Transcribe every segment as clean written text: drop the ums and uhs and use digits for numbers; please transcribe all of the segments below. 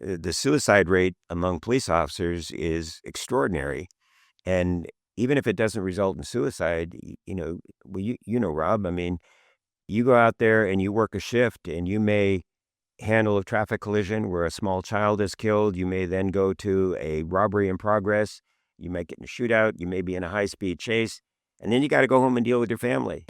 the suicide rate among police officers is extraordinary. And even if it doesn't result in suicide, Rob, I mean, you go out there and you work a shift and you may handle a traffic collision where a small child is killed. You may then go to a robbery in progress. You might get in a shootout. You may be in a high-speed chase. And then you got to go home and deal with your family.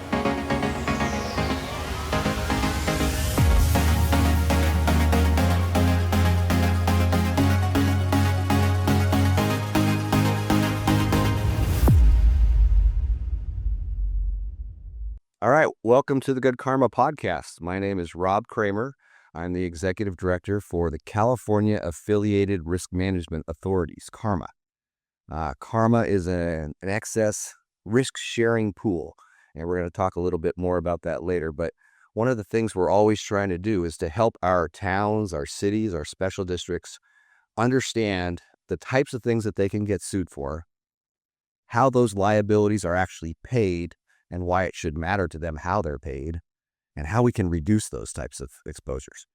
All right, welcome to the Good CARMA Podcast. My name is Rob Kramer. I'm the Executive Director for the California Affiliated Risk Management Authorities, CARMA. CARMA is an excess risk-sharing pool, and we're going to talk a little bit more about that later. But one of the things we're always trying to do is to help our towns, our cities, our special districts understand the types of things that they can get sued for, how those liabilities are actually paid, and why it should matter to them how they're paid, and how we can reduce those types of exposures.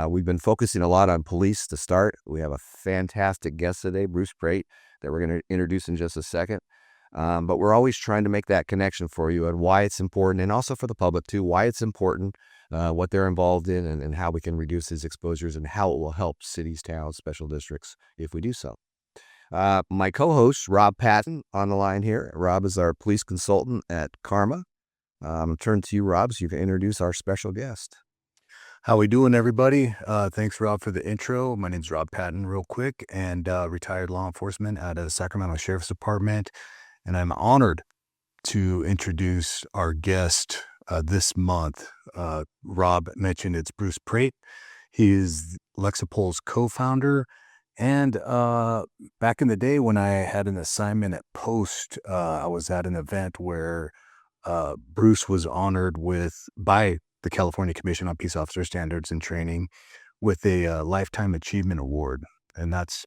We've been focusing a lot on police to start. We have a fantastic guest today, Bruce Praet, that we're going to introduce in just a second. But we're always trying to make that connection for you and why it's important, and also for the public too, why it's important, what they're involved in, and how we can reduce these exposures and how it will help cities, towns, special districts if we do so. My co-host, Rob Patton, on the line here. Rob is our police consultant at CARMA. I'll turn to you, Rob, so you can introduce our special guest. How we doing, everybody? Thanks, Rob, for the intro. My name's Rob Patton, real quick, and retired law enforcement at the Sacramento Sheriff's Department. And I'm honored to introduce our guest this month. Rob mentioned it's Bruce Praet. He is Lexipol's co-founder. And back in the day when I had an assignment at Post, I was at an event where Bruce was honored by the California Commission on Peace Officer Standards and Training with a Lifetime Achievement Award. And that's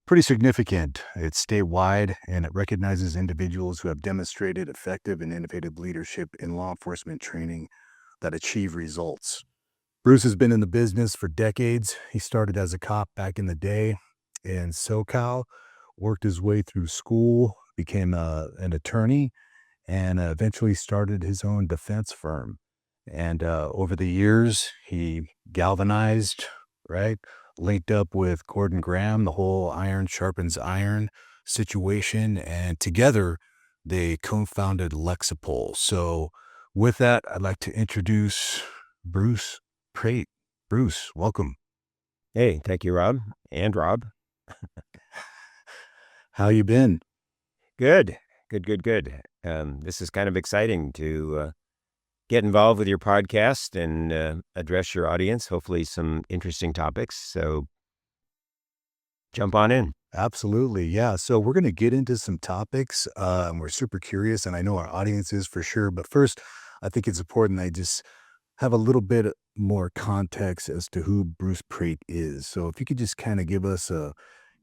pretty significant. It's statewide, and it recognizes individuals who have demonstrated effective and innovative leadership in law enforcement training that achieve results. Bruce has been in the business for decades. He started as a cop back in the day in SoCal, worked his way through school, became an attorney, and eventually started his own defense firm. And over the years, he galvanized, linked up with Gordon Graham, the whole iron sharpens iron situation, and together they co-founded Lexipol. So with that, I'd like to introduce Bruce Praet. Bruce, welcome. Hey, thank you, Rob. And Rob. How you been? Good. This is kind of exciting to get involved with your podcast and address your audience, hopefully some interesting topics. So jump on in. Absolutely. Yeah. So we're going to get into some topics. We're super curious, and I know our audience is for sure. But first, I think it's important I just have a little bit more context as to who Bruce Praet is. So if you could just kind of give us a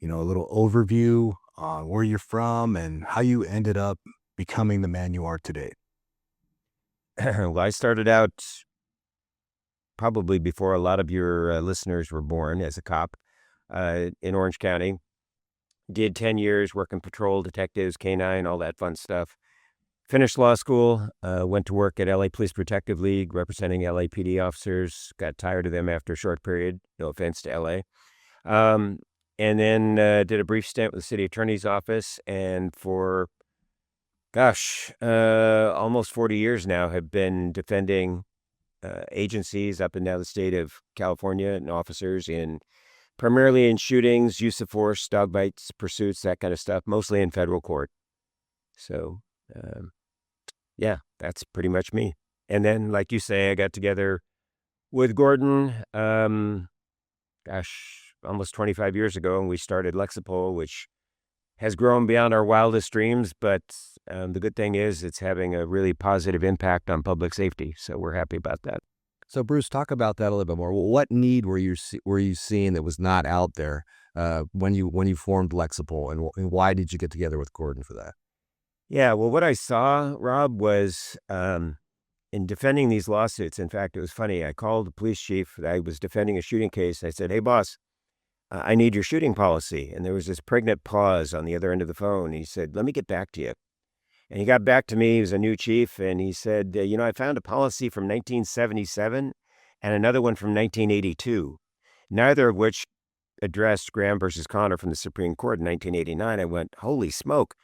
little overview on where you're from and how you ended up becoming the man you are today. Well, I started out probably before a lot of your listeners were born as a cop in Orange County. Did 10 years working patrol, detectives, K-9, all that fun stuff. Finished law school, went to work at LA Police Protective League, representing LAPD officers. Got tired of them after a short period, no offense to LA. And then did a brief stint with the city attorney's office. And for, almost 40 years now, have been defending agencies up and down the state of California and officers primarily in shootings, use of force, dog bites, pursuits, that kind of stuff, mostly in federal court. So, yeah, that's pretty much me. And then, like you say, I got together with Gordon, almost 25 years ago, and we started Lexipol, which has grown beyond our wildest dreams. But the good thing is it's having a really positive impact on public safety. So we're happy about that. So Bruce, talk about that a little bit more. What need were you seeing that was not out there when you formed Lexipol, and why did you get together with Gordon for that? Yeah, well, what I saw, Rob, was in defending these lawsuits. In fact, it was funny. I called the police chief. I was defending a shooting case. I said, "Hey, boss, I need your shooting policy. And there was this pregnant pause on the other end of the phone. He said, let me get back to you. And he got back to me. He was a new chief. And he said, I found a policy from 1977 and another one from 1982, neither of which addressed Graham versus Connor from the Supreme Court in 1989. I went, holy smoke,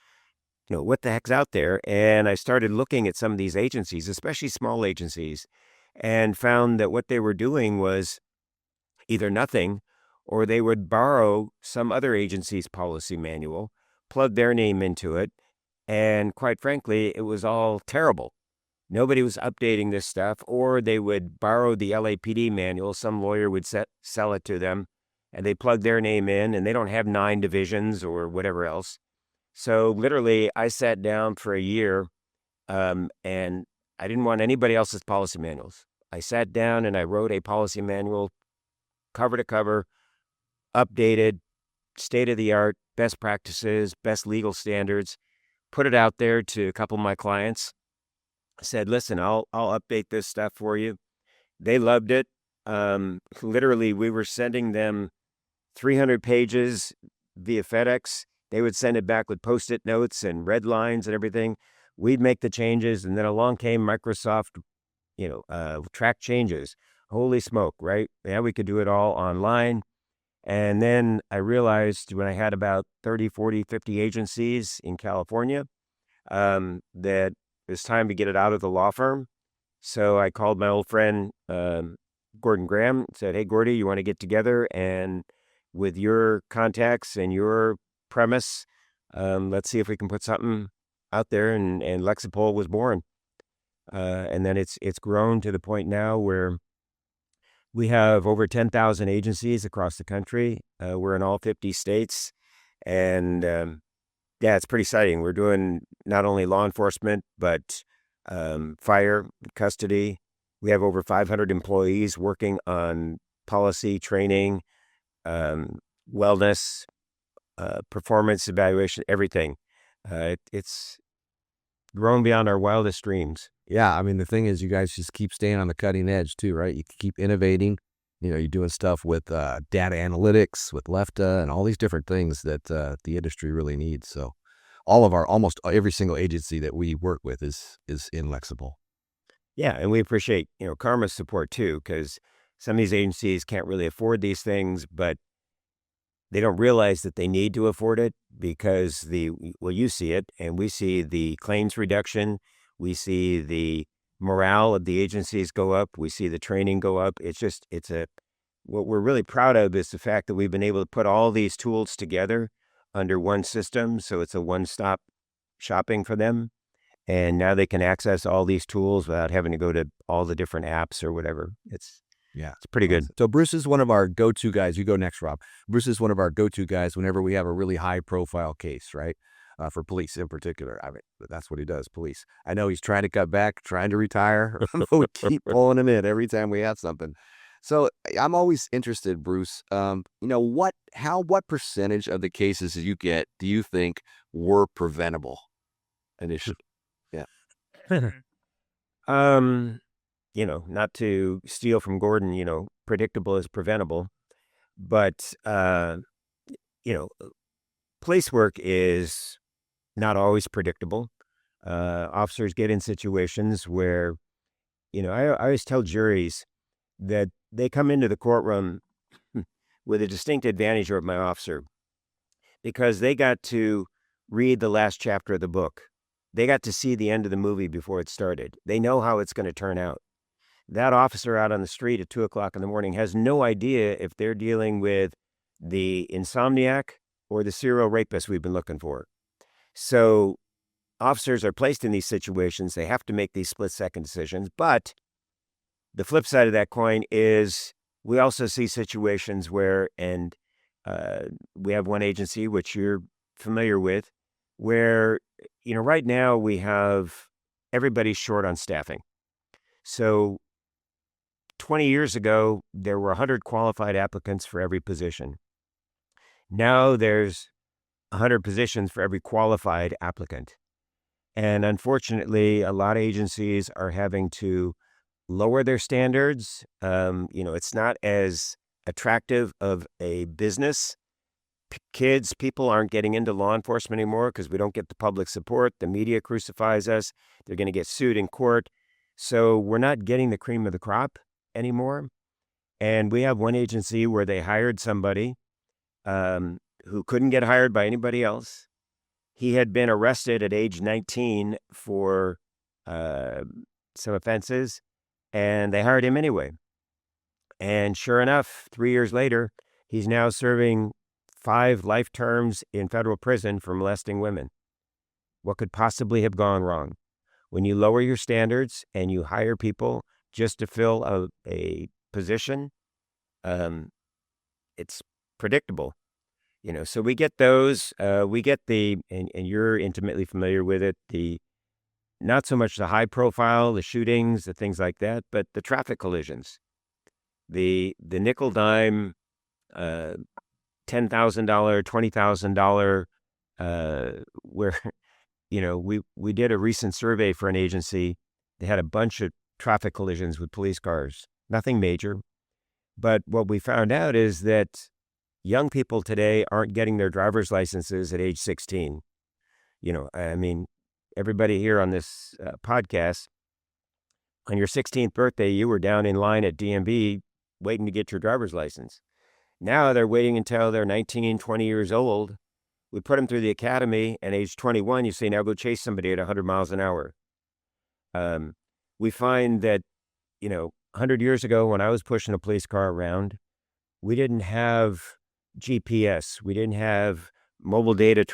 what the heck's out there? And I started looking at some of these agencies, especially small agencies, and found that what they were doing was either nothing, or they would borrow some other agency's policy manual, plug their name into it, and quite frankly, it was all terrible. Nobody was updating this stuff, or they would borrow the LAPD manual. Some lawyer would sell it to them, and they plug their name in, and they don't have 9 divisions or whatever else. So literally, I sat down for a year, and I didn't want anybody else's policy manuals. I sat down and I wrote a policy manual, cover to cover, updated, state-of-the-art, best practices, best legal standards, put it out there to a couple of my clients. I said, listen, I'll update this stuff for you. They loved it. Literally, we were sending them 300 pages via FedEx. They would send it back with Post-it notes and red lines and everything. We'd make the changes, and then along came Microsoft, track changes. Holy smoke, right? Yeah, we could do it all online. And then I realized when I had about 30, 40, 50 agencies in California, that it was time to get it out of the law firm. So I called my old friend, Gordon Graham, said, hey, Gordy, you want to get together? And with your contacts and your premise, let's see if we can put something out there. And Lexipol was born. And then it's grown to the point now where we have over 10,000 agencies across the country. We're in all 50 states. And it's pretty exciting. We're doing not only law enforcement, but fire, custody. We have over 500 employees working on policy, training, wellness, performance evaluation, everything. It's grown beyond our wildest dreams. Yeah, I mean, the thing is, you guys just keep staying on the cutting edge too, right? You keep innovating. You're doing stuff with data analytics, with LEFTA, and all these different things that the industry really needs. So almost every single agency that we work with is in Lexipol. Yeah, and we appreciate, CARMA's support too, because some of these agencies can't really afford these things, but they don't realize that they need to afford it because you see it, and we see the claims reduction. We see the morale of the agencies go up. We see the training go up. What we're really proud of is the fact that we've been able to put all these tools together under one system. So it's a one-stop shopping for them. And now they can access all these tools without having to go to all the different apps or whatever. It's pretty good. So Bruce is one of our go-to guys. You go next, Rob. Bruce is one of our go-to guys whenever we have a really high-profile case, right? For police in particular. I mean, that's what he does, police. I know he's trying to cut back, trying to retire. We keep pulling him in every time we have something. So I'm always interested, Bruce. What percentage of the cases you get do you think were preventable initially? Yeah. Not to steal from Gordon, predictable is preventable, but police work is not always predictable. Officers get in situations where, I always tell juries that they come into the courtroom with a distinct advantage over my officer because they got to read the last chapter of the book. They got to see the end of the movie before it started. They know how it's going to turn out. That officer out on the street at 2:00 in the morning has no idea if they're dealing with the insomniac or the serial rapist we've been looking for. So officers are placed in these situations. They have to make these split-second decisions. But the flip side of that coin is we also see situations where, and we have one agency, which you're familiar with, where, right now we have everybody short on staffing. So 20 years ago, there were 100 qualified applicants for every position. Now there's 100 positions for every qualified applicant. And unfortunately, a lot of agencies are having to lower their standards. It's not as attractive of a business. People aren't getting into law enforcement anymore because we don't get the public support. The media crucifies us. They're going to get sued in court. So we're not getting the cream of the crop anymore. And we have one agency where they hired somebody who couldn't get hired by anybody else. He had been arrested at age 19 for some offenses, and they hired him anyway. And sure enough, 3 years later, he's now serving 5 life terms in federal prison for molesting women. What could possibly have gone wrong? When you lower your standards and you hire people just to fill a position, it's predictable. So we get those. We get and you're intimately familiar with it, not so much the high profile, the shootings, the things like that, but the traffic collisions. The nickel dime, $10,000, $20,000, where, we did a recent survey for an agency. They had a bunch of traffic collisions with police cars, nothing major. But what we found out is that young people today aren't getting their driver's licenses at age 16. Everybody here on this podcast, on your 16th birthday, you were down in line at DMV waiting to get your driver's license. Now they're waiting until they're 19, 20 years old. We put them through the academy, and age 21, you say, now go chase somebody at 100 miles an hour. We find that, 100 years ago when I was pushing a police car around, we didn't have GPS. We didn't have mobile data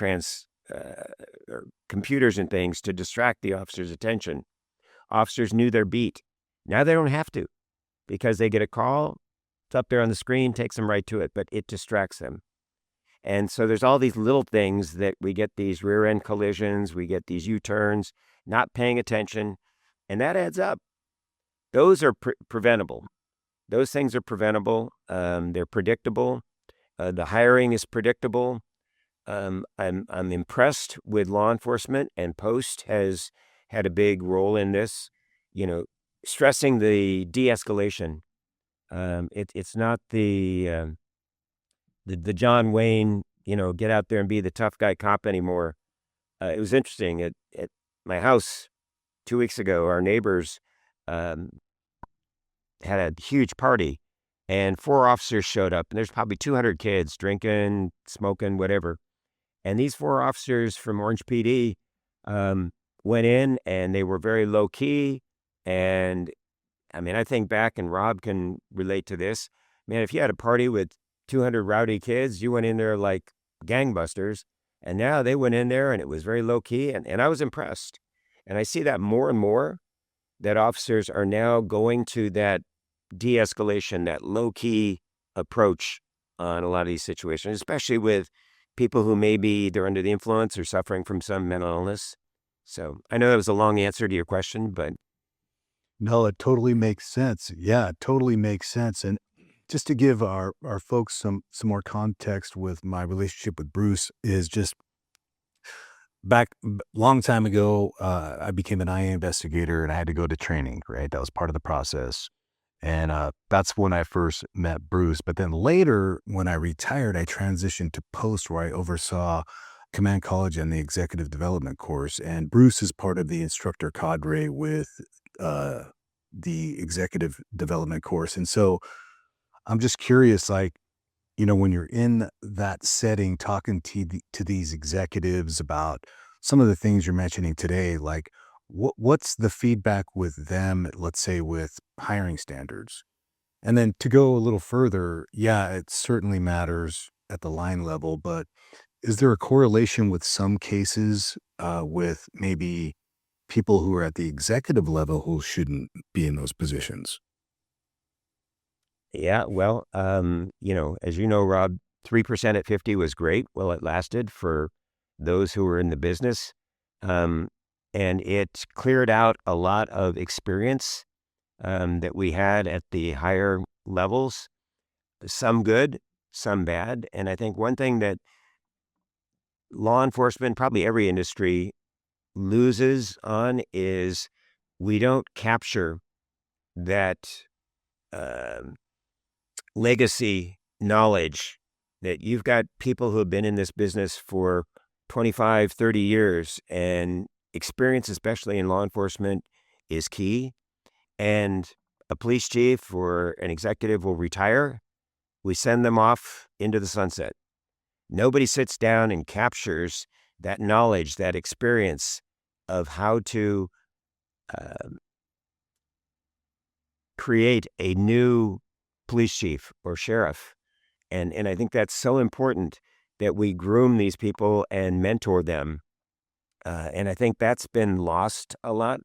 or computers and things to distract the officer's attention. Officers knew their beat. Now they don't have to, because they get a call, it's up there on the screen, takes them right to it, but it distracts them. And so there's all these little things that we get, these rear end collisions, we get these U-turns, not paying attention, and that adds up. Those are preventable. Those things are preventable. They're predictable. The hiring is predictable. I'm impressed with law enforcement, and Post has had a big role in this, stressing the de-escalation. It's not the John Wayne, get out there and be the tough guy cop anymore. It was interesting at my house 2 weeks ago. Our neighbors had a huge party, and 4 officers showed up, and there's probably 200 kids drinking, smoking, whatever. And these 4 officers from Orange PD went in, and they were very low key. And I think back, and Rob can relate to this. Man, if you had a party with 200 rowdy kids, you went in there like gangbusters. And now they went in there and it was very low key. And I was impressed. And I see that more and more, that officers are now going to that de-escalation, that low key approach on a lot of these situations, especially with people who maybe they're under the influence or suffering from some mental illness. So I know that was a long answer to your question, but. No, it totally makes sense. Yeah, it totally makes sense. And just to give our folks some more context with my relationship with Bruce, is just long time ago, I became an IA investigator, and I had to go to training, right? That was part of the process. And that's when I first met Bruce. But then later, when I retired, I transitioned to Post, where I oversaw Command College and the Executive Development course. And Bruce is part of the instructor cadre with the Executive Development course. And so I'm just curious, when you're in that setting, talking to these executives about some of the things you're mentioning today, what's the feedback with them, let's say with hiring standards? And then to go a little further, yeah, it certainly matters at the line level, but is there a correlation with some cases with maybe people who are at the executive level who shouldn't be in those positions? Yeah, well, as you know, Rob, 3% at 50 was great. Well, it lasted for those who were in the business. And it cleared out a lot of experience that we had at the higher levels, some good, some bad. And I think one thing that law enforcement, probably every industry, loses on is we don't capture that legacy knowledge, that you've got people who have been in this business for 25, 30 years, and experience, especially in law enforcement, is key. And a police chief or an executive will retire. We send them off into the sunset. Nobody sits down and captures that knowledge, that experience of how to create a new police chief or sheriff. And I think that's so important that we groom these people and mentor them. And I think that's been lost a lot.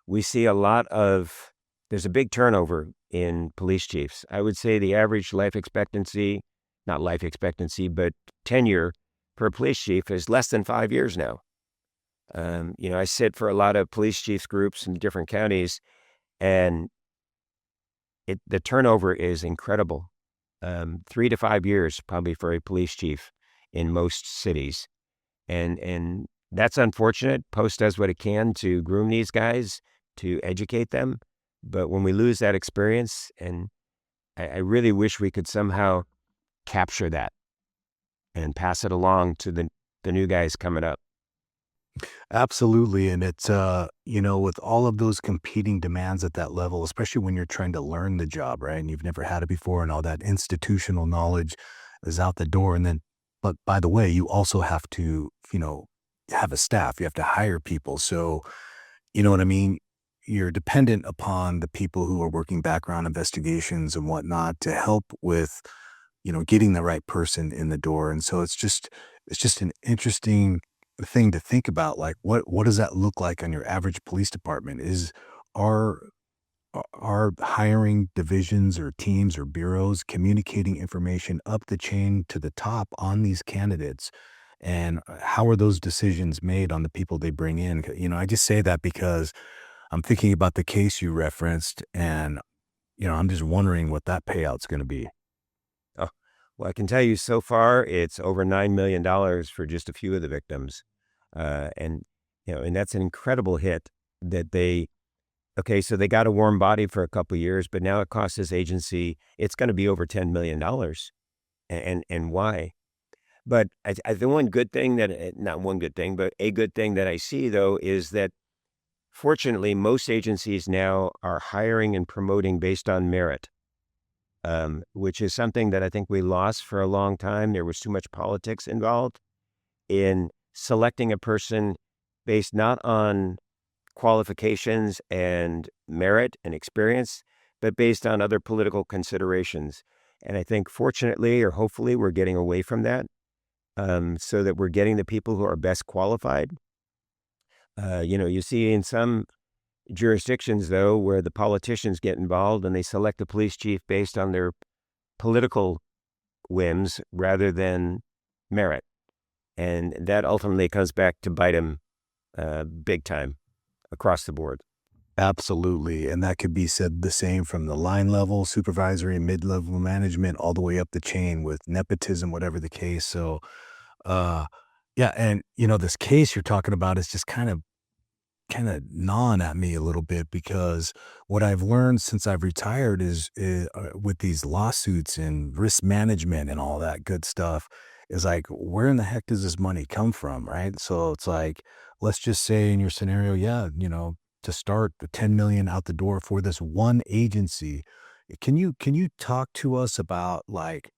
We see there's a big turnover in police chiefs. I would say the average life expectancy, not life expectancy, but tenure for a police chief is less than 5 years now. I sit for a lot of police chiefs groups in different counties, and the turnover is incredible. 3 to 5 years probably for a police chief in most cities. And that's unfortunate. Post does what it can to groom these guys, to educate them. But when we lose that experience, and I really wish we could somehow capture that and pass it along to the new guys coming up. Absolutely. And it's, with all of those competing demands at that level, especially when you're trying to learn the job, right? And you've never had it before, and all that institutional knowledge is out the door. And then, but by the way, you also have to, have a staff, you have to hire people. So, you know what I mean? You're dependent upon the people who are working background investigations and whatnot to help with, getting the right person in the door. And so it's just an interesting thing to think about. Like, what does that look like on your average police department? Are are hiring divisions or teams or bureaus communicating information up the chain to the top on these candidates? And how are those decisions made on the people they bring in? I just say that because I'm thinking about the case you referenced, and I'm just wondering what that payout's going to be. Oh, well, I can tell you so far, it's over $9 million for just a few of the victims. And that's an incredible hit that so they got a warm body for a couple of years, but now it costs this agency, it's going to be over $10 million. And why? But the one good thing not one good thing, but a good thing that I see, though, is that fortunately, most agencies now are hiring and promoting based on merit, which is something that I think we lost for a long time. There was too much politics involved in selecting a person based not on qualifications and merit and experience, but based on other political considerations. And I think fortunately, or hopefully, we're getting away from that, so that we're getting the people who are best qualified. You see in some jurisdictions, though, where the politicians get involved and they select a police chief based on their political whims rather than merit. And that ultimately comes back to bite them big time across the board. Absolutely. And that could be said the same from the line level, supervisory, mid-level management, all the way up the chain with nepotism, whatever the case. So, yeah. And, this case you're talking about is just kind of gnawing at me a little bit, because what I've learned since I've retired is with these lawsuits and risk management and all that good stuff is like, where in the heck does this money come from? Right. So it's like, let's just say in your scenario, yeah, to start the 10 million out the door for this one agency. Can you talk to us about, like,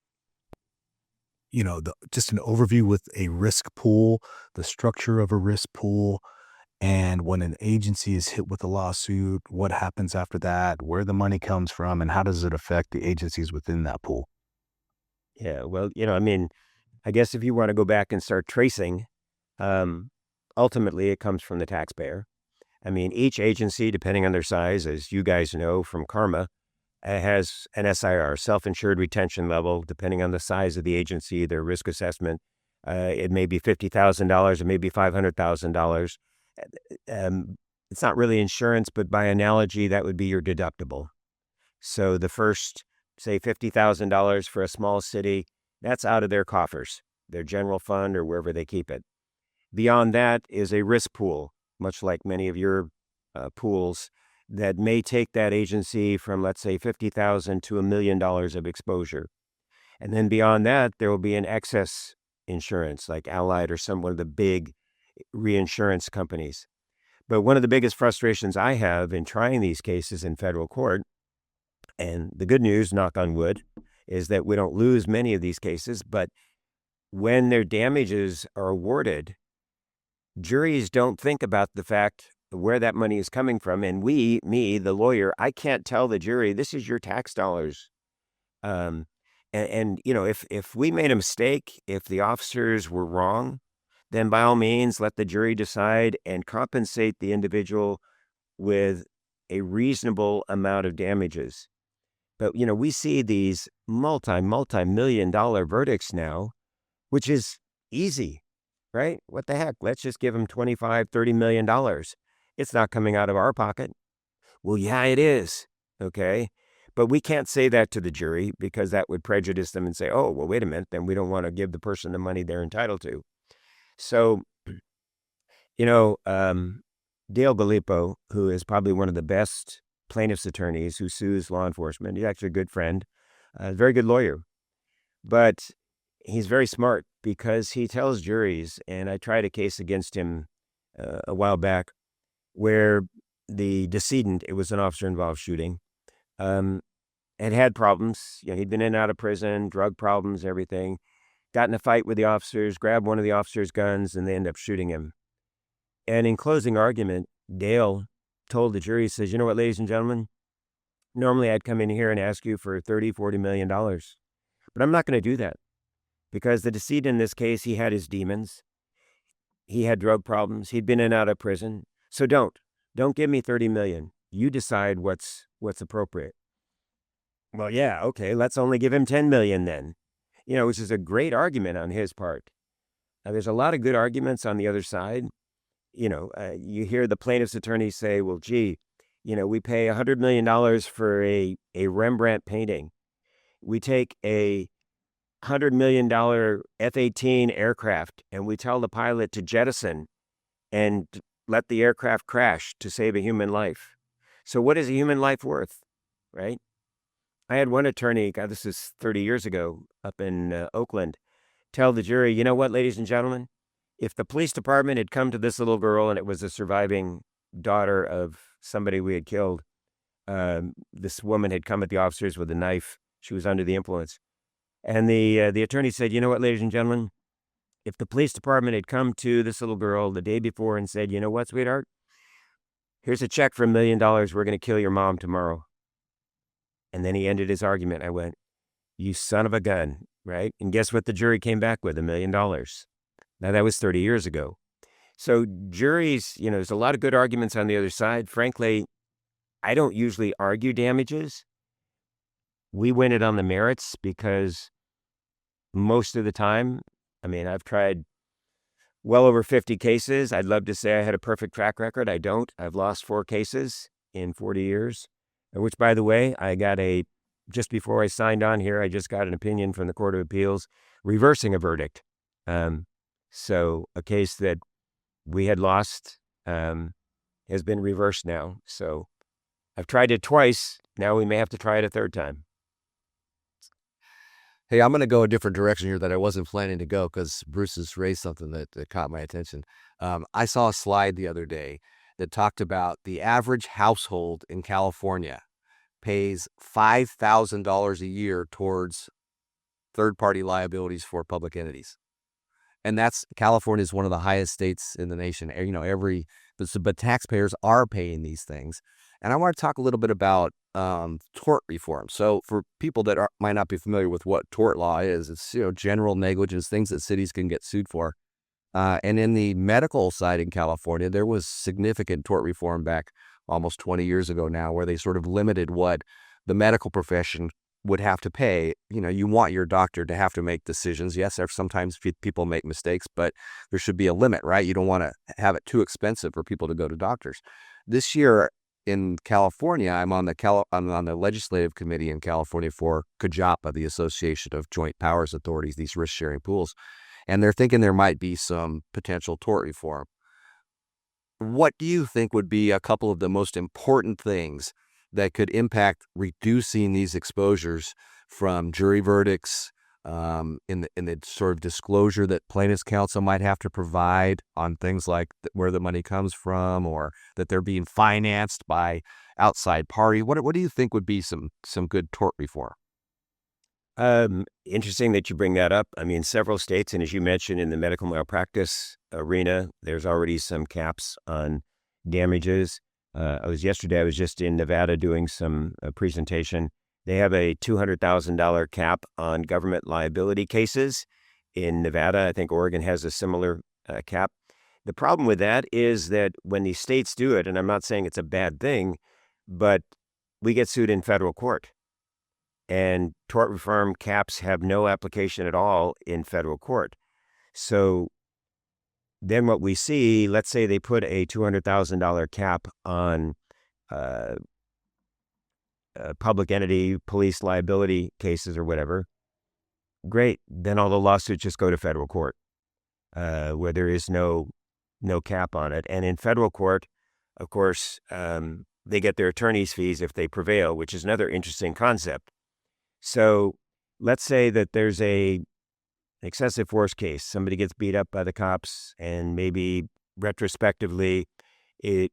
just an overview with a risk pool, the structure of a risk pool, and when an agency is hit with a lawsuit, what happens after that, where the money comes from, and how does it affect the agencies within that pool? Yeah, well, I guess if you want to go back and start tracing, ultimately it comes from the taxpayer. Each agency, depending on their size, as you guys know from CARMA, has an SIR, self-insured retention level, depending on the size of the agency, their risk assessment. It may be $50,000, it may be $500,000. It's not really insurance, but by analogy, that would be your deductible. So the first, say, $50,000 for a small city, that's out of their coffers, their general fund or wherever they keep it. Beyond that is a risk pool, much like many of your pools. that may take that agency from, let's say, $50,000 to $1 million of exposure. And then beyond that, there will be an excess insurance like Allied or one of the big reinsurance companies. But one of the biggest frustrations I have in trying these cases in federal court, and the good news, knock on wood, is that we don't lose many of these cases, but when their damages are awarded, juries don't think about the fact where that money is coming from. And me, the lawyer, I can't tell the jury, this is your tax dollars. And if we made a mistake, if the officers were wrong, then by all means, let the jury decide and compensate the individual with a reasonable amount of damages. But, we see these multi-million-dollar verdicts now, which is easy, right? What the heck? Let's just give them $25, $30 million. It's not coming out of our pocket. Well, yeah, it is. Okay. But we can't say that to the jury because that would prejudice them and say, oh, well, wait a minute, then we don't want to give the person the money they're entitled to. So, Dale Gallipo, who is probably one of the best plaintiff's attorneys who sues law enforcement, he's actually a good friend, a very good lawyer, but he's very smart because he tells juries, and I tried a case against him a while back where the decedent, it was an officer-involved shooting, had problems. He'd been in and out of prison, drug problems, everything. Got in a fight with the officers, grabbed one of the officers' guns, and they ended up shooting him. And in closing argument, Dale told the jury, he says, you know what, ladies and gentlemen, normally I'd come in here and ask you for $30, $40 million. But I'm not going to do that because the decedent in this case, he had his demons. He had drug problems. He'd been in and out of prison. So don't give me $30 million. You decide what's appropriate. Well, yeah, okay, let's only give him $10 million then, which is a great argument on his part. Now, there's a lot of good arguments on the other side. You hear the plaintiff's attorney say, well, gee, we pay $100 million for a Rembrandt painting. We take a $100 million F-18 aircraft and we tell the pilot to jettison and let the aircraft crash to save a human life. So what is a human life worth, right? I had one attorney, God, this is 30 years ago, up in Oakland, tell the jury, you know what, ladies and gentlemen, if the police department had come to this little girl and it was a surviving daughter of somebody we had killed, this woman had come at the officers with a knife. She was under the influence. And the attorney said, you know what, ladies and gentlemen, if the police department had come to this little girl the day before and said, you know what, sweetheart, here's a check for $1 million. We're going to kill your mom tomorrow. And then he ended his argument. I went, you son of a gun, right? And guess what the jury came back with? $1 million. Now, that was 30 years ago. So juries, there's a lot of good arguments on the other side. Frankly, I don't usually argue damages. We win it on the merits because most of the time, I've tried well over 50 cases. I'd love to say I had a perfect track record. I don't. I've lost 4 cases in 40 years, which, by the way, just before I signed on here, I just got an opinion from the Court of Appeals reversing a verdict. So a case that we had lost has been reversed now. So I've tried it twice. Now we may have to try it a third time. Hey, I'm going to go a different direction here that I wasn't planning to go because Bruce has raised something that caught my attention. I saw a slide the other day that talked about the average household in California pays $5,000 a year towards third-party liabilities for public entities. And California is one of the highest states in the nation. But taxpayers are paying these things. And I want to talk a little bit about tort reform. So for people that might not be familiar with what tort law is, it's general negligence, things that cities can get sued for. And in the medical side in California, there was significant tort reform back almost 20 years ago now, where they sort of limited what the medical profession would have to pay. You want your doctor to have to make decisions. Yes, sometimes people make mistakes, but there should be a limit, right? You don't want to have it too expensive for people to go to doctors. This year in California, I'm on the legislative committee in California for CJAPA, the Association of Joint Powers Authorities, these risk-sharing pools. And they're thinking there might be some potential tort reform. what do you think would be a couple of the most important things that could impact reducing these exposures from jury verdicts, in the sort of disclosure that plaintiff's counsel might have to provide on things like where the money comes from, or that they're being financed by outside party? What do you think would be some good tort reform? Interesting that you bring that up. I mean, several states, and as you mentioned, in the medical malpractice arena, there's already some caps on damages. Yesterday, I was just in Nevada doing some presentation. They have a $200,000 cap on government liability cases in Nevada. I think Oregon has a similar cap. The problem with that is that when these states do it, and I'm not saying it's a bad thing, but we get sued in federal court. And tort reform caps have no application at all in federal court. So then what we see, let's say they put a $200,000 cap on public entity, police liability cases or whatever. Great. Then all the lawsuits just go to federal court, where there is no cap on it. And in federal court, of course, they get their attorney's fees if they prevail, which is another interesting concept. So let's say that there's an excessive force case. Somebody gets beat up by the cops, and maybe retrospectively it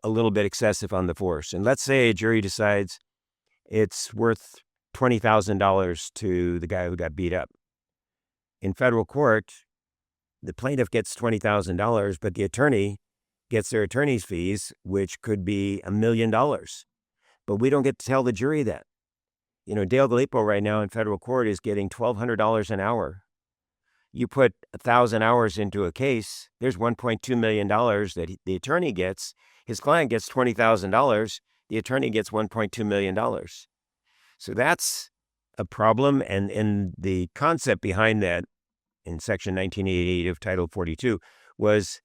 a little bit excessive on the force. And let's say a jury decides it's worth $20,000 to the guy who got beat up. In federal court, the plaintiff gets $20,000, but the attorney gets their attorney's fees, which could be $1 million. But we don't get to tell the jury that. You know, Dale Galipo right now in federal court is getting $1,200 an hour. You put 1,000 hours into a case, there's $1.2 million that the attorney gets. His client gets $20,000. The attorney gets $1.2 million. So that's a problem. And the concept behind that in Section 1988 of Title 42 was,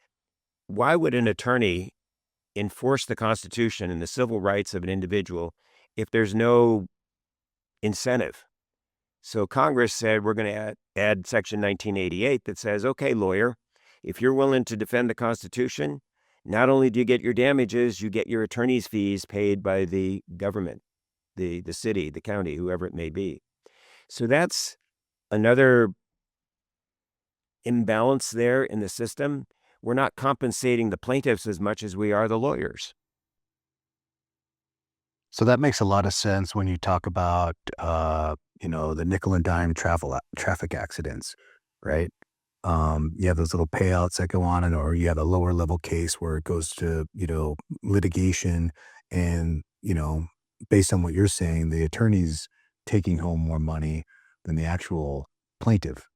why would an attorney enforce the Constitution and the civil rights of an individual if there's no incentive? So Congress said, we're going to add Section 1988 that says, okay, lawyer, if you're willing to defend the Constitution, not only do you get your damages, you get your attorney's fees paid by the government, the city, the county, whoever it may be. So that's another imbalance there in the system. We're not compensating the plaintiffs as much as we are the lawyers. So that makes a lot of sense when you talk about, the nickel and dime traffic accidents, right? You have those little payouts that go on, or you have a lower level case where it goes to, litigation, and, based on what you're saying, the attorney's taking home more money than the actual plaintiff.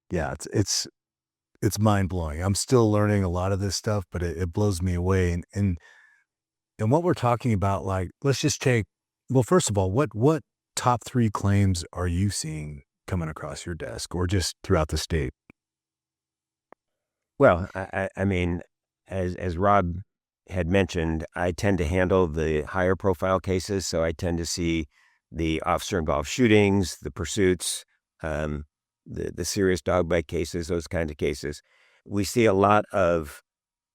Yeah, it's mind blowing. I'm still learning a lot of this stuff, but it blows me away. And what we're talking about, like, let's just take, well, first of all, what top 3 claims are you seeing coming across your desk, or just throughout the state? Well, I mean, as Rob had mentioned, I tend to handle the higher profile cases. So I tend to see the officer involved shootings, the pursuits, the serious dog bite cases, those kinds of cases. We see a lot of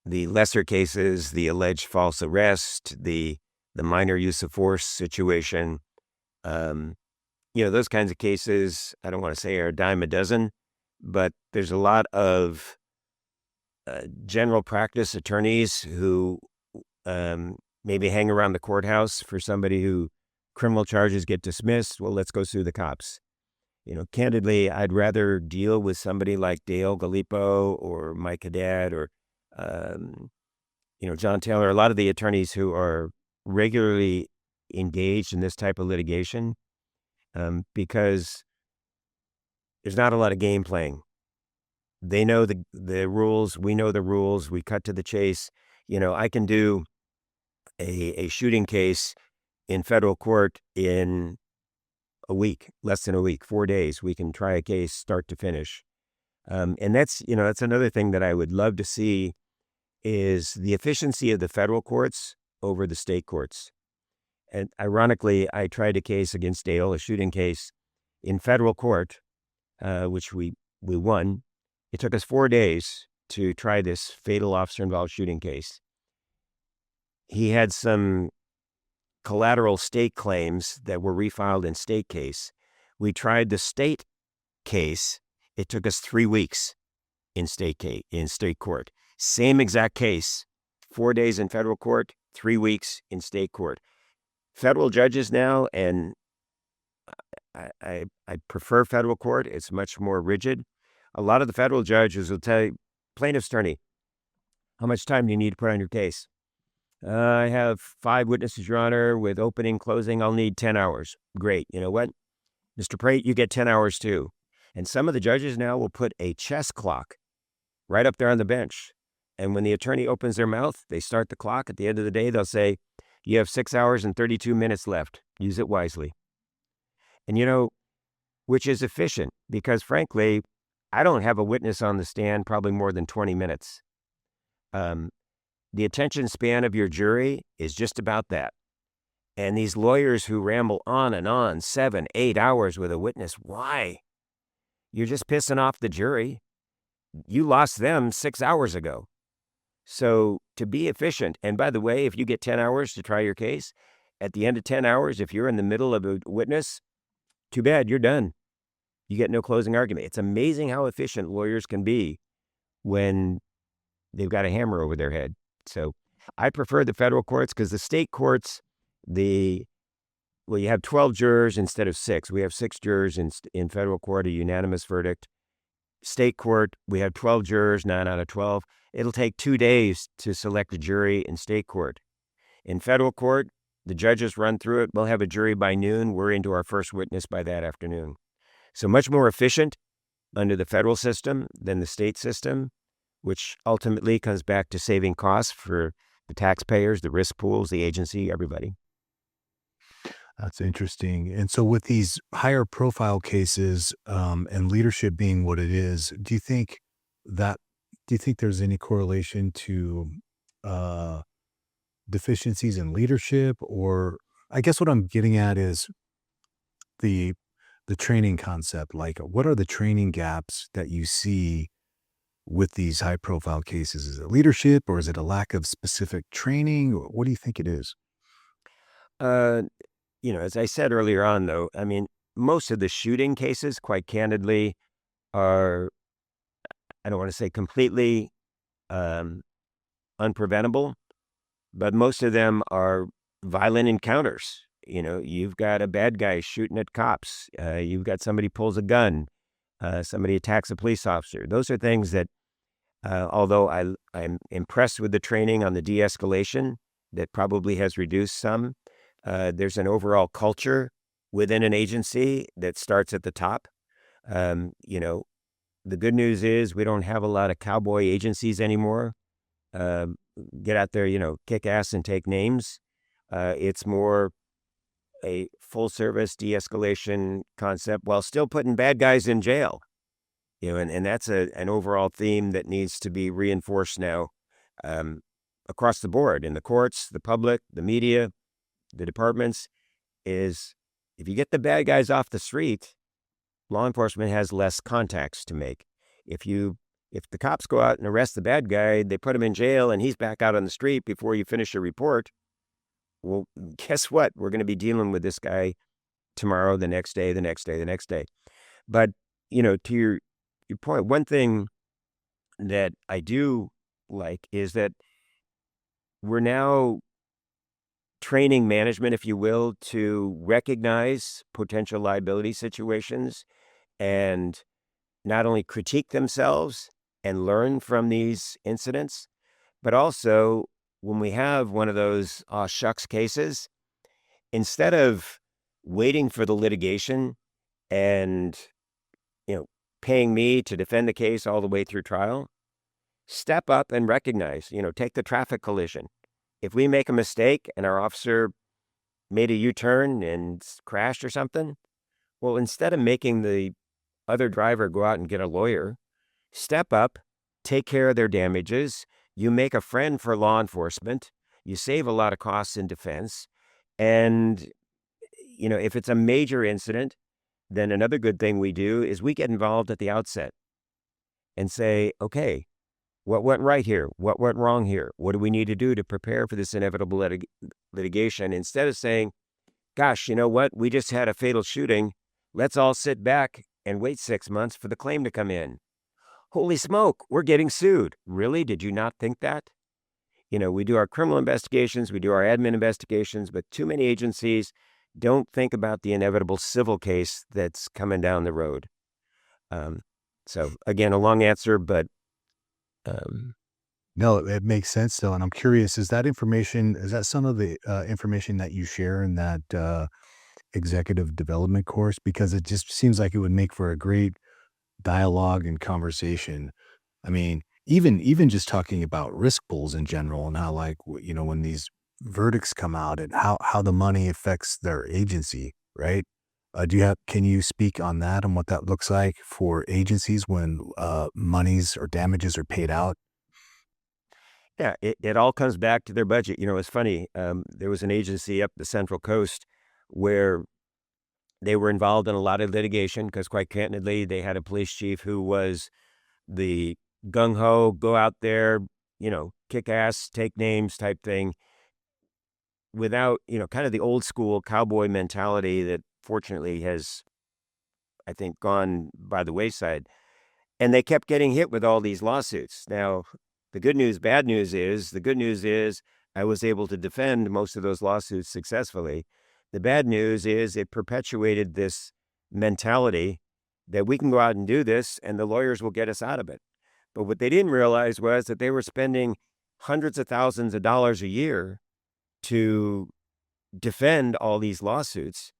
the lesser cases, the alleged false arrest, the minor use of force situation. Those kinds of cases, I don't want to say are a dime a dozen, but there's a lot of general practice attorneys who maybe hang around the courthouse for somebody who criminal charges get dismissed. Well, let's go sue the cops. Candidly, I'd rather deal with somebody like Dale Galipo or Mike Haddad or, John Taylor, a lot of the attorneys who are regularly engaged in this type of litigation, because there's not a lot of game playing. They know the rules. We know the rules. We cut to the chase. I can do a shooting case in federal court in a week, less than a week, 4 days. We can try a case start to finish. And that's another thing that I would love to see, is the efficiency of the federal courts over the state courts. And ironically, I tried a case against Dale, a shooting case in federal court, which we won. It took us 4 days to try this fatal officer-involved shooting case. He had some collateral state claims that were refiled in state case. We tried the state case. It took us 3 weeks in state court. Same exact case, 4 days in federal court, 3 weeks in state court. Federal judges now, and I prefer federal court. It's much more rigid. A lot of the federal judges will tell you, plaintiff's attorney, how much time do you need to put on your case? I have 5 witnesses, Your Honor, with opening, closing. I'll need 10 hours. Great. You know what? Mr. Praet, you get 10 hours too. And some of the judges now will put a chess clock right up there on the bench. And when the attorney opens their mouth, they start the clock. At the end of the day, they'll say, you have 6 hours and 32 minutes left. Use it wisely. And which is efficient because frankly, I don't have a witness on the stand probably more than 20 minutes. The attention span of your jury is just about that. And these lawyers who ramble on and on, 7, 8 hours with a witness, why? You're just pissing off the jury. You lost them 6 hours ago. So to be efficient, and by the way, if you get 10 hours to try your case, at the end of 10 hours, if you're in the middle of a witness, too bad, you're done. You get no closing argument. It's amazing how efficient lawyers can be when they've got a hammer over their head. So I prefer the federal courts because the state courts, you have 12 jurors instead of 6. We have 6 jurors in federal court, a unanimous verdict. State court, we have 12 jurors, 9 out of 12. It'll take 2 days to select a jury in state court. In federal court, the judges run through it. We'll have a jury by noon. We're into our first witness by that afternoon. So much more efficient under the federal system than the state system, which ultimately comes back to saving costs for the taxpayers, the risk pools, the agency, everybody. That's interesting. And so with these higher profile cases and leadership being what it is, do you think there's any correlation to deficiencies in leadership? Or I guess what I'm getting at is the training concept. Like, what are the training gaps that you see with these high profile cases? Is it leadership or is it a lack of specific training? What do you think it is? As I said earlier on, though, I mean, most of the shooting cases, quite candidly, are, I don't want to say completely unpreventable, but most of them are violent encounters. You've got a bad guy shooting at cops. You've got somebody pulls a gun. Somebody attacks a police officer. Those are things that, although I'm impressed with the training on the de-escalation, that probably has reduced some. There's an overall culture within an agency that starts at the top. The good news is we don't have a lot of cowboy agencies anymore. Get out there, kick ass and take names. It's more a full service de-escalation concept while still putting bad guys in jail. And that's an overall theme that needs to be reinforced now across the board in the courts, the public, the media, the departments, is if you get the bad guys off the street, law enforcement has less contacts to make. If the cops go out and arrest the bad guy, they put him in jail and he's back out on the street before you finish a report. Well, guess what? We're going to be dealing with this guy tomorrow, the next day, the next day, the next day. But, to your point, one thing that I do like is that we're now training management, if you will, to recognize potential liability situations and not only critique themselves and learn from these incidents, but also when we have one of those aw shucks cases, instead of waiting for the litigation and paying me to defend the case all the way through trial, step up and recognize, take the traffic collision. If we make a mistake and our officer made a U-turn and crashed or something, well, instead of making the other driver go out and get a lawyer, step up, take care of their damages. You make a friend for law enforcement. You save a lot of costs in defense. And, if it's a major incident, then another good thing we do is we get involved at the outset and say, okay, What went right here? What went wrong here? What do we need to do to prepare for this inevitable litigation? Instead of saying, gosh, you know what? We just had a fatal shooting. Let's all sit back and wait 6 months for the claim to come in. Holy smoke, we're getting sued. Really? Did you not think that? We do our criminal investigations, we do our admin investigations, but too many agencies don't think about the inevitable civil case that's coming down the road. So again, a long answer, but No, it makes sense though. And I'm curious, is that some of the information that you share in that executive development course? Because it just seems like it would make for a great dialogue and conversation. I mean, even just talking about risk pools in general and how like, when these verdicts come out and how the money affects their agency, right? Can you speak on that and what that looks like for agencies when monies or damages are paid out? yeah, it all comes back to their budget. It's funny. There was an agency up the Central Coast where they were involved in a lot of litigation because, quite candidly, they had a police chief who was the gung-ho, go out there, kick ass, take names type thing without, kind of the old school cowboy mentality that fortunately has, I think, gone by the wayside. And they kept getting hit with all these lawsuits. Now, the good news, bad news is, the good news is I was able to defend most of those lawsuits successfully. The bad news is it perpetuated this mentality that we can go out and do this and the lawyers will get us out of it. But what they didn't realize was that they were spending hundreds of thousands of dollars a year to defend all these lawsuits.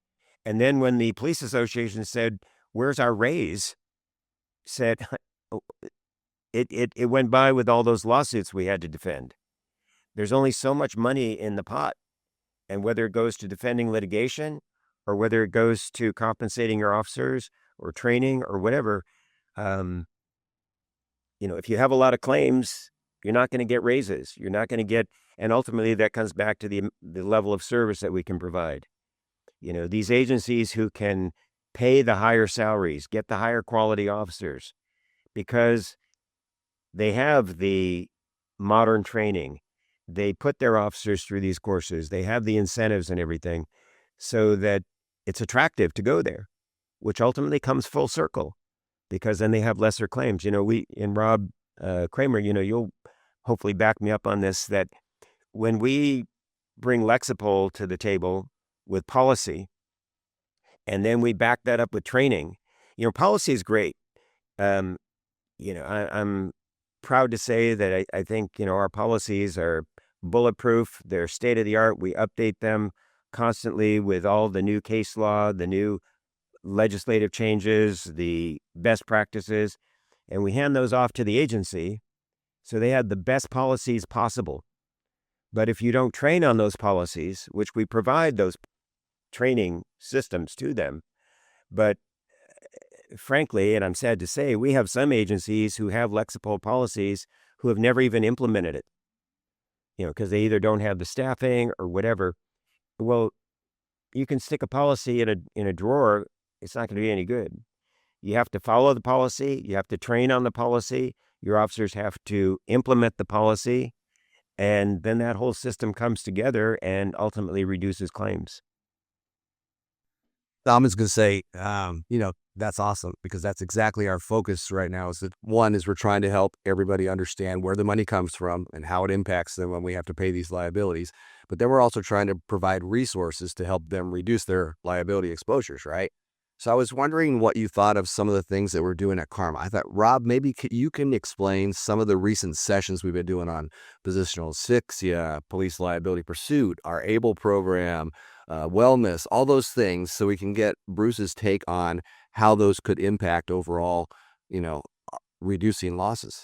And then when the police association said, where's our raise? Said, it went by with all those lawsuits we had to defend. There's only so much money in the pot. And whether it goes to defending litigation or whether it goes to compensating your officers or training or whatever, if you have a lot of claims, you're not going to get raises. You're not going to get, and ultimately that comes back to the level of service that we can provide. These agencies who can pay the higher salaries, get the higher quality officers because they have the modern training. They put their officers through these courses. They have the incentives and everything so that it's attractive to go there, which ultimately comes full circle because then they have lesser claims. Rob Kramer, you'll hopefully back me up on this, that when we bring Lexipol to the table with policy and then we back that up with training, policy is great. I'm proud to say that I think, our policies are bulletproof. They're state of the art. We update them constantly with all the new case law, the new legislative changes, the best practices, and we hand those off to the agency so they have the best policies possible. But if you don't train on those policies, which we provide those training systems to them, but frankly, and I'm sad to say, we have some agencies who have Lexipol policies who have never even implemented it, because they either don't have the staffing or whatever. Well, you can stick a policy in a drawer. It's not going to be any good. You have to follow the policy. You have to train on the policy. Your officers have to implement the policy. And then that whole system comes together and ultimately reduces claims. I'm just going to say, that's awesome because that's exactly our focus right now. Is that one is we're trying to help everybody understand where the money comes from and how it impacts them when we have to pay these liabilities. But then we're also trying to provide resources to help them reduce their liability exposures, right? So I was wondering what you thought of some of the things that we're doing at CARMA. I thought, Rob, maybe you can explain some of the recent sessions we've been doing on positional asphyxia, police liability pursuit, our ABLE program, wellness, all those things, so we can get Bruce's take on how those could impact overall, reducing losses.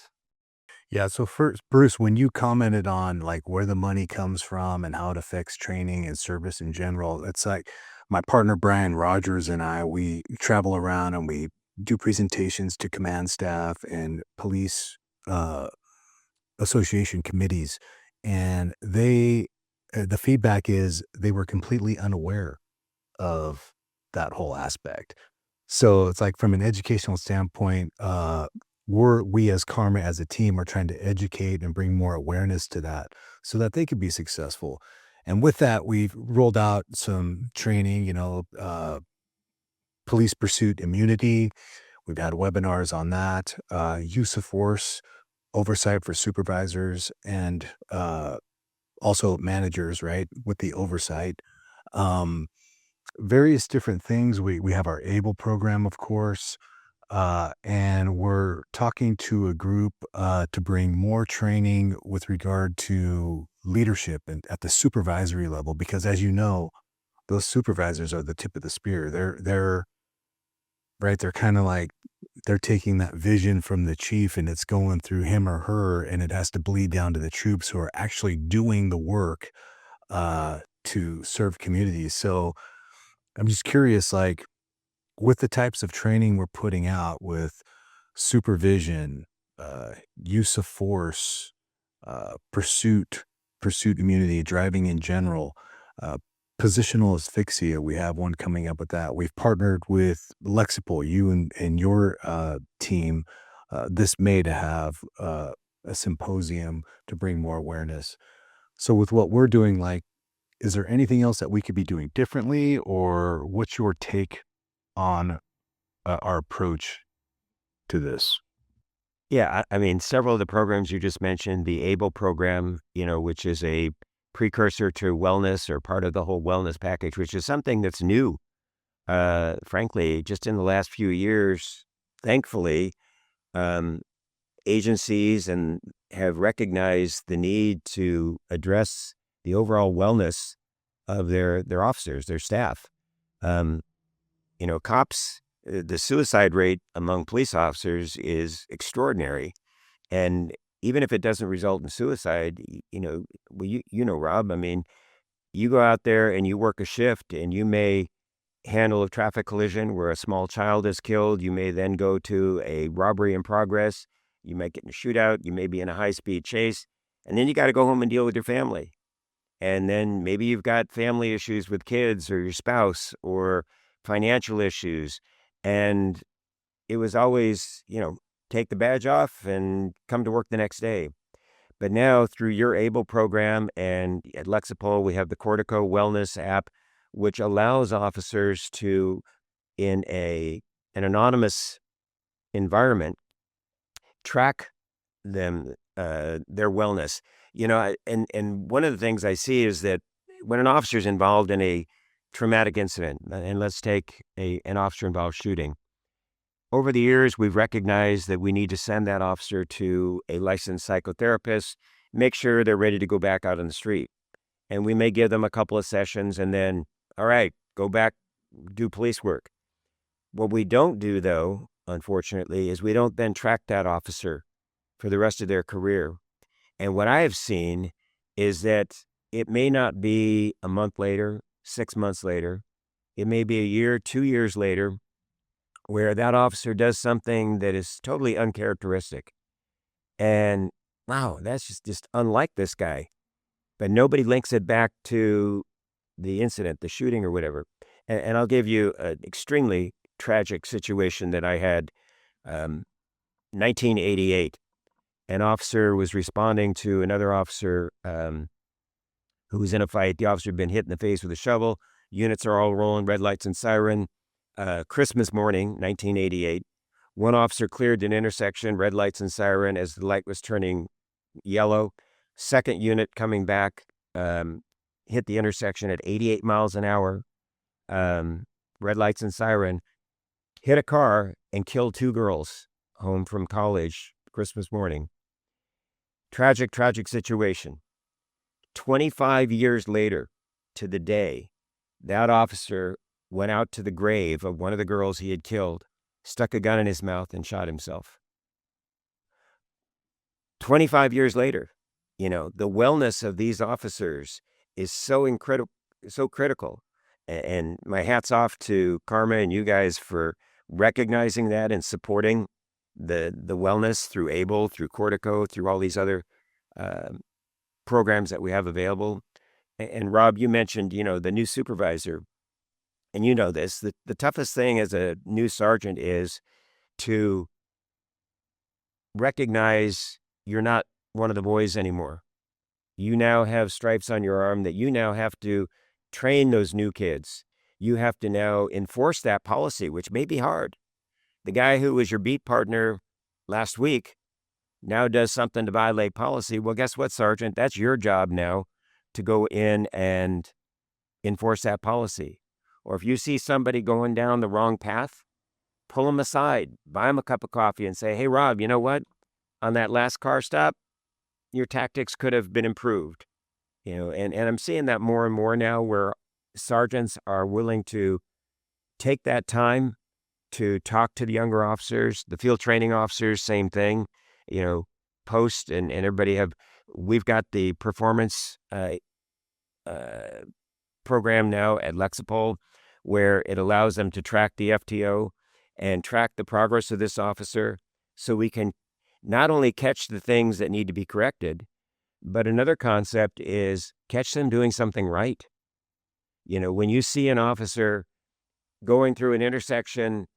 Yeah. So first, Bruce, when you commented on like where the money comes from and how it affects training and service in general, it's like my partner Brian Rogers and we travel around and we do presentations to command staff and police association committees, and the feedback is they were completely unaware of that whole aspect. So it's like from an educational standpoint, we as Karma as a team are trying to educate and bring more awareness to that so that they could be successful. And with that, we've rolled out some training, police pursuit immunity. We've had webinars on that, use of force, oversight for supervisors and also managers, right, with the oversight. Um, Various different things. We have our ABLE program, of course, and we're talking to a group to bring more training with regard to leadership and at the supervisory level, because as you know, those supervisors are the tip of the spear. They're right. They're kind of like they're taking that vision from the chief and it's going through him or her, and it has to bleed down to the troops who are actually doing the work to serve communities. So I'm just curious, like with the types of training we're putting out with supervision, use of force, pursuit immunity, driving in general, uh, positional asphyxia. We have one coming up with that. We've partnered with Lexipol, you and your team, this May to have a symposium to bring more awareness. So with what we're doing, like, is there anything else that we could be doing differently, or what's your take on our approach to this? Yeah, I mean, several of the programs you just mentioned, the ABLE program, which is a precursor to wellness or part of the whole wellness package, which is something that's new. Frankly, just in the last few years, thankfully, um, agencies and have recognized the need to address the overall wellness of their officers, their staff. Um, Cops, the suicide rate among police officers is extraordinary. And even if it doesn't result in suicide, well, Rob, I mean, you go out there and you work a shift and you may handle a traffic collision where a small child is killed. You may then go to a robbery in progress. You might get in a shootout. You may be in a high-speed chase. And then you got to go home and deal with your family. And then maybe you've got family issues with kids or your spouse or financial issues. And it was always, take the badge off and come to work the next day. But now through your ABLE program and at Lexipol, we have the Cortico Wellness app, which allows officers to, in an anonymous environment, track them, their wellness. And one of the things I see is that when an officer is involved in a traumatic incident, and let's take an officer-involved shooting, over the years, we've recognized that we need to send that officer to a licensed psychotherapist, make sure they're ready to go back out on the street. And we may give them a couple of sessions and then, all right, go back, do police work. What we don't do, though, unfortunately, is we don't then track that officer for the rest of their career. And what I have seen is that it may not be a month later, 6 months later, it may be a year, 2 years later, where that officer does something that is totally uncharacteristic. And wow, that's just unlike this guy. But nobody links it back to the incident, the shooting or whatever. And I'll give you an extremely tragic situation that I had. 1988, an officer was responding to another officer who was in a fight. The officer had been hit in the face with a shovel. Units are all rolling, red lights and siren. Christmas morning, 1988, one officer cleared an intersection, red lights and siren as the light was turning yellow. Second unit coming back, hit the intersection at 88 miles an hour, red lights and siren, hit a car and killed 2 girls home from college Christmas morning. Tragic, tragic situation. 25 years later to the day, that officer went out to the grave of one of the girls he had killed, stuck a gun in his mouth, and shot himself. 25 years later, the wellness of these officers is so incredible, so critical. And my hat's off to Karma and you guys for recognizing that and supporting the wellness through ABLE, through Cortico, through all these other programs that we have available. And Rob, you mentioned, the new supervisor. And you know this, the toughest thing as a new sergeant is to recognize you're not one of the boys anymore. You now have stripes on your arm that you now have to train those new kids. You have to now enforce that policy, which may be hard. The guy who was your beat partner last week now does something to violate policy. Well, guess what, Sergeant? That's your job now to go in and enforce that policy. Or if you see somebody going down the wrong path, pull them aside, buy them a cup of coffee and say, hey, Rob, you know what? On that last car stop, your tactics could have been improved. And I'm seeing that more and more now where sergeants are willing to take that time to talk to the younger officers, the field training officers, same thing, post and everybody we've got the performance program now at Lexipol where it allows them to track the FTO and track the progress of this officer so we can not only catch the things that need to be corrected, but another concept is catch them doing something right. When you see an officer going through an intersection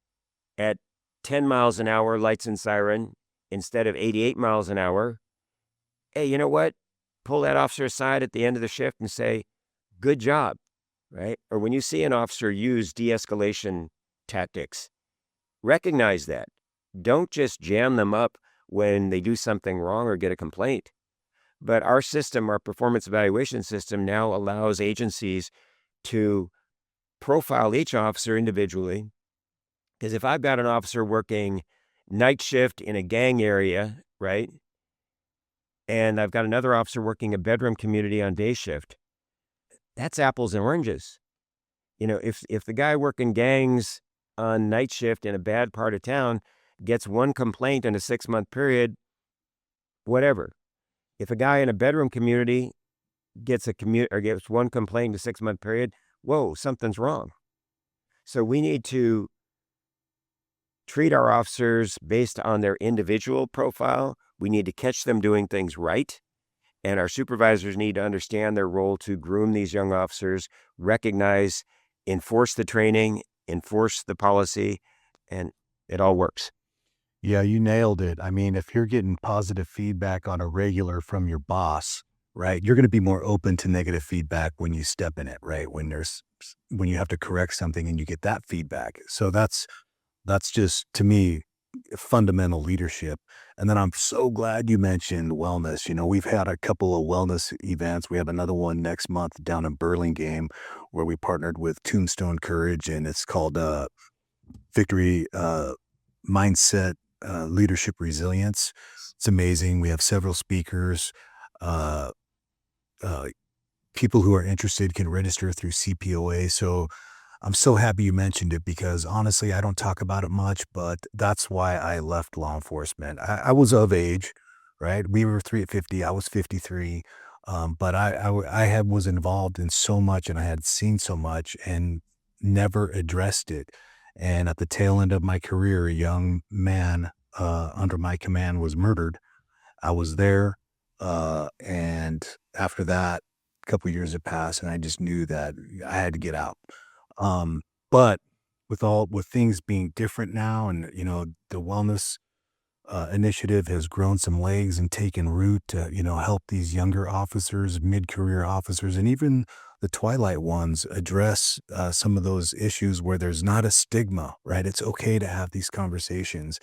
at 10 miles an hour, lights and siren, instead of 88 miles an hour, hey, you know what? Pull that officer aside at the end of the shift and say, good job, right? Or when you see an officer use de-escalation tactics, recognize that. Don't just jam them up when they do something wrong or get a complaint. But our system, our performance evaluation system, now allows agencies to profile each officer individually. Because if I've got an officer working night shift in a gang area, right, and I've got another officer working a bedroom community on day shift, that's apples and oranges. If the guy working gangs on night shift in a bad part of town gets one complaint in a 6-month period, whatever. If a guy in a bedroom community gets one complaint in a 6-month period, whoa, something's wrong. So we need to treat our officers based on their individual profile. We need to catch them doing things right. And our supervisors need to understand their role to groom these young officers, recognize, enforce the training, enforce the policy, and it all works. Yeah, you nailed it. I mean, if you're getting positive feedback on a regular from your boss, right, you're going to be more open to negative feedback when you step in it, right? When you have to correct something and you get that feedback. So that's just, to me, fundamental leadership. And then I'm so glad you mentioned wellness. We've had a couple of wellness events. We have another one next month down in Burlingame where we partnered with Tombstone Courage, and it's called Victory Mindset Leadership Resilience. It's amazing. We have several speakers. People who are interested can register through CPOA. So I'm so happy you mentioned it because honestly, I don't talk about it much, but that's why I left law enforcement. I was of age, right? We were 350. I was 53. But I was involved in so much and I had seen so much and never addressed it. And at the tail end of my career, a young man under my command was murdered. I was there. And after that, a couple of years had passed and I just knew that I had to get out. But with things being different now and, the wellness initiative has grown some legs and taken root to, help these younger officers, mid-career officers, and even the twilight ones address some of those issues where there's not a stigma, right? It's okay to have these conversations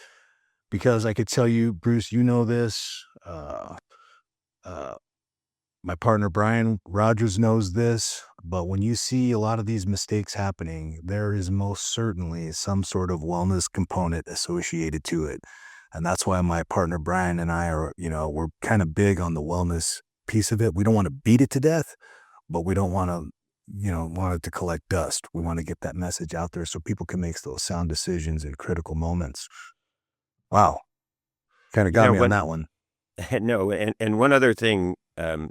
because I could tell you, Bruce, this, my partner, Brian Rogers, knows this, but when you see a lot of these mistakes happening, there is most certainly some sort of wellness component associated to it. And that's why my partner, Brian, and I are, we're kind of big on the wellness piece of it. We don't want to beat it to death, but we don't want to, want it to collect dust. We want to get that message out there so people can make those sound decisions in critical moments. Wow. Kind of got me on that one. No, and one other thing,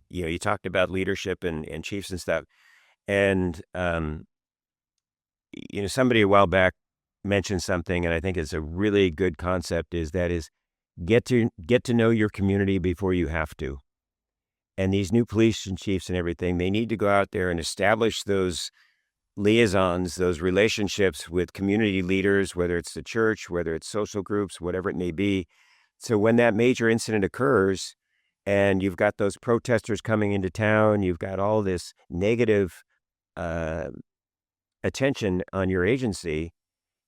you talked about leadership and chiefs and stuff. And, somebody a while back mentioned something, and I think it's a really good concept, is get to know your community before you have to. And these new police and chiefs and everything, they need to go out there and establish those liaisons, those relationships with community leaders, whether it's the church, whether it's social groups, whatever it may be, So when that major incident occurs and you've got those protesters coming into town, you've got all this negative attention on your agency,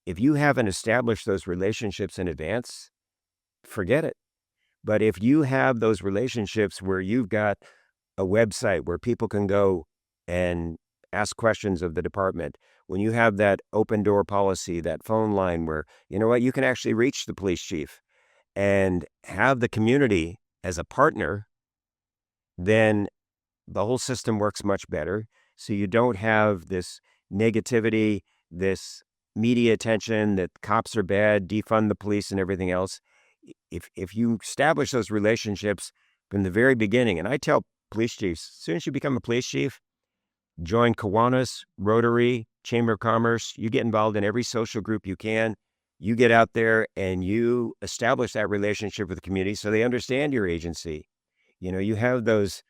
if you haven't established those relationships in advance, forget it. But if you have those relationships where you've got a website where people can go and ask questions of the department, when you have that open door policy, that phone line where, you know what, you can actually reach the police chief and have the community as a partner, then the whole system works much better. So you don't have this negativity, this media attention that cops are bad, defund the police and everything else. If you establish those relationships from the very beginning, and I tell police chiefs, as soon as you become a police chief, join Kiwanis, Rotary, Chamber of Commerce. You get involved in every social group you can. You get out there and you establish that relationship with the community so they understand your agency. You know, you have those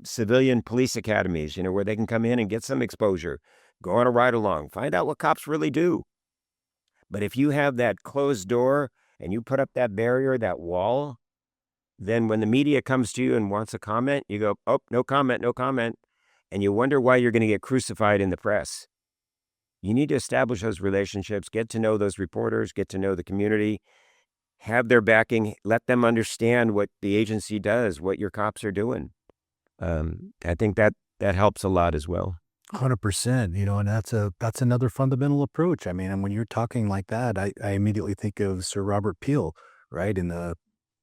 civilian police academies, you know, where they can come in and get some exposure, go on a ride along, find out what cops really do. But if you have that closed door and you put up that barrier, that wall, then when the media comes to you and wants a comment, you go, oh, no comment, no comment. And you wonder why you're going to get crucified in the press. You need to establish those relationships, get to know those reporters, get to know the community, have their backing, let them understand what the agency does, what your cops are doing. I think that helps a lot as well. 100%, you know, and that's another fundamental approach. I mean, and when you're talking like that, I immediately think of Sir Robert Peel, right? In the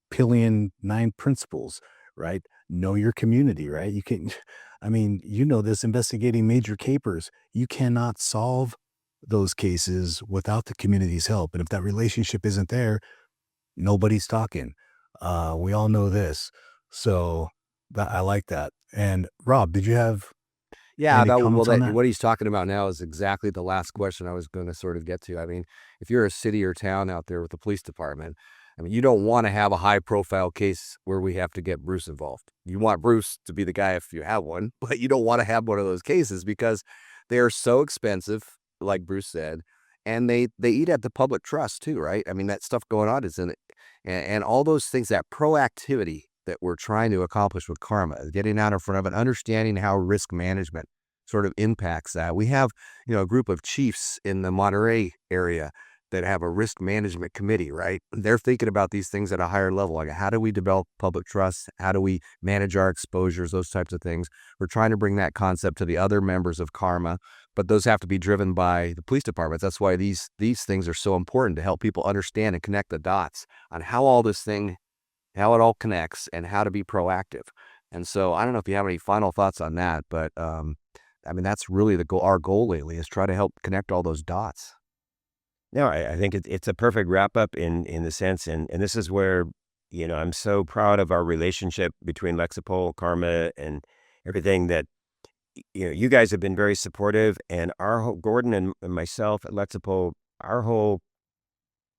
Peelian 9 principles, right? Know your community, right? You can, I mean, you know this, investigating major capers, you cannot solve those cases without the community's help. And if that relationship isn't there, nobody's talking. We all know this. So I like that. And Rob, did you have Yeah, any comments on that? what he's talking about now is exactly the last question I was going to sort of get to. I mean, if you're a city or town out there with the police department, I mean, you don't want to have a high-profile case where we have to get Bruce involved. You want Bruce to be the guy if you have one, but you don't want to have one of those cases because they are so expensive, like Bruce said, and they eat at the public trust too, right? I mean, that stuff going on is in it, and all those things, that proactivity that we're trying to accomplish with CARMA, getting out in front of it, understanding how risk management sort of impacts that. We have, you know, a group of chiefs in the Monterey area that have a risk management committee, right? They're thinking about these things at a higher level. Like, how do we develop public trust? How do we manage our exposures? Those types of things. We're trying to bring that concept to the other members of CARMA, but those have to be driven by the police departments. That's why these things are so important, to help people understand and connect the dots on how all this thing, how it all connects and how to be proactive. And so I don't know if you have any final thoughts on that, but I mean, that's really the goal. Our goal lately is try to help connect all those dots. No, I think it's a perfect wrap up in the sense, and this is where, you know, I'm so proud of our relationship between Lexipol, CARMA, and everything that, you know, you guys have been very supportive, and Gordon and myself at Lexipol, our whole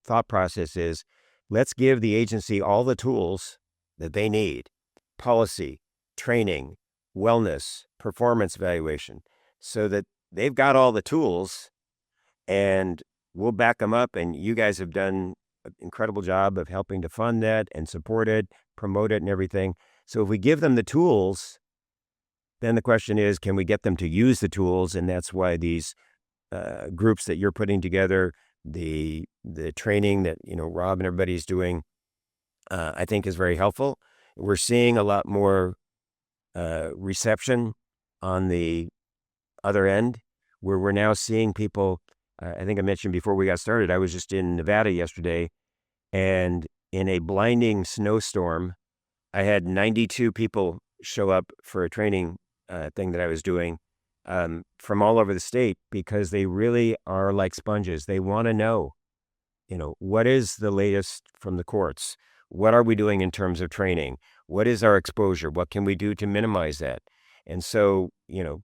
thought process is, let's give the agency all the tools that they need: policy, training, wellness, performance evaluation, so that they've got all the tools, and we'll back them up. And you guys have done an incredible job of helping to fund that and support it, promote it and everything. So if we give them the tools, then the question is, can we get them to use the tools? And that's why these groups that you're putting together, the training that, you know, Rob and everybody's doing, I think is very helpful. We're seeing a lot more reception on the other end, where we're now seeing people. I think I mentioned before we got started, I was just in Nevada yesterday, and in a blinding snowstorm, I had 92 people show up for a training thing that I was doing from all over the state, because they really are like sponges. They want to know, you know, what is the latest from the courts? What are we doing in terms of training? What is our exposure? What can we do to minimize that? And so, you know,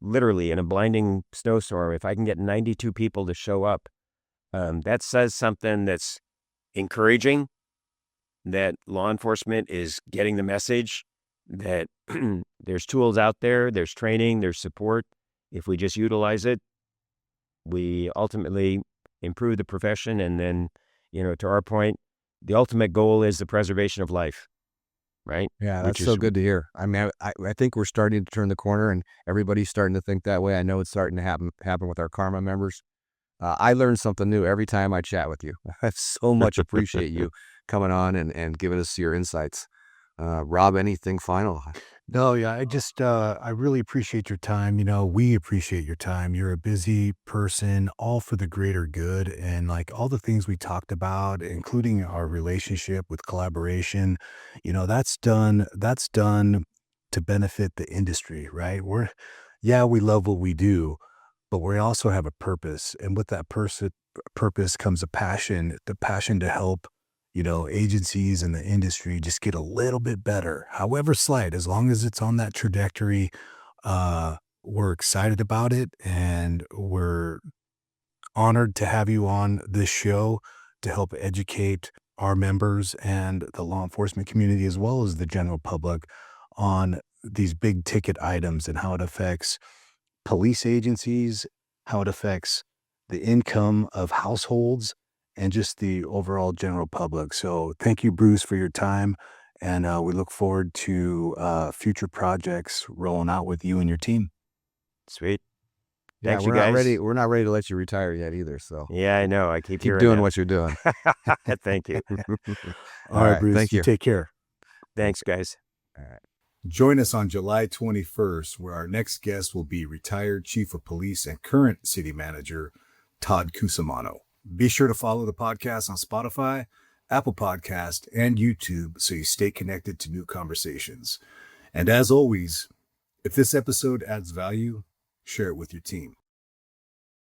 literally in a blinding snowstorm, if I can get 92 people to show up, that says something that's encouraging, that law enforcement is getting the message that there's tools out there, there's training, there's support. If we just utilize it, we ultimately improve the profession. And then, you know, to our point, the ultimate goal is the preservation of life, right? Yeah, Which that's so is- good to hear. I mean, I think we're starting to turn the corner, and everybody's starting to think that way. I know it's starting to happen with our Karma members. I learn something new every time I chat with you. I so much appreciate you coming on and giving us your insights. Rob, anything final? No, yeah, I really appreciate your time. We appreciate your time. You're a busy person, all for the greater good. And like all the things we talked about, including our relationship with collaboration, that's done to benefit the industry, right? We love what we do, but we also have a purpose. And with that purpose comes a passion, the passion to help agencies in the industry just get a little bit better, however slight, as long as it's on that trajectory. We're excited about it, and we're honored to have you on this show to help educate our members and the law enforcement community, as well as the general public, on these big ticket items and how it affects police agencies, how it affects the income of households, and just the overall general public. So thank you, Bruce, for your time. And we look forward to future projects rolling out with you and your team. Sweet. Yeah, Thanks, we're you not guys. ready. We're not ready to let you retire yet either. So Yeah, I know. I keep keep hearing doing that. what you're doing. Thank you. All right, Bruce, Thank you. take care. Thanks, guys. All right. Join us on July 21st, where our next guest will be retired Chief of Police and current City Manager, Todd Cusimano. Be sure to follow the podcast on Spotify, Apple Podcast, and YouTube so you stay connected to new conversations. And as always, if this episode adds value, share it with your team.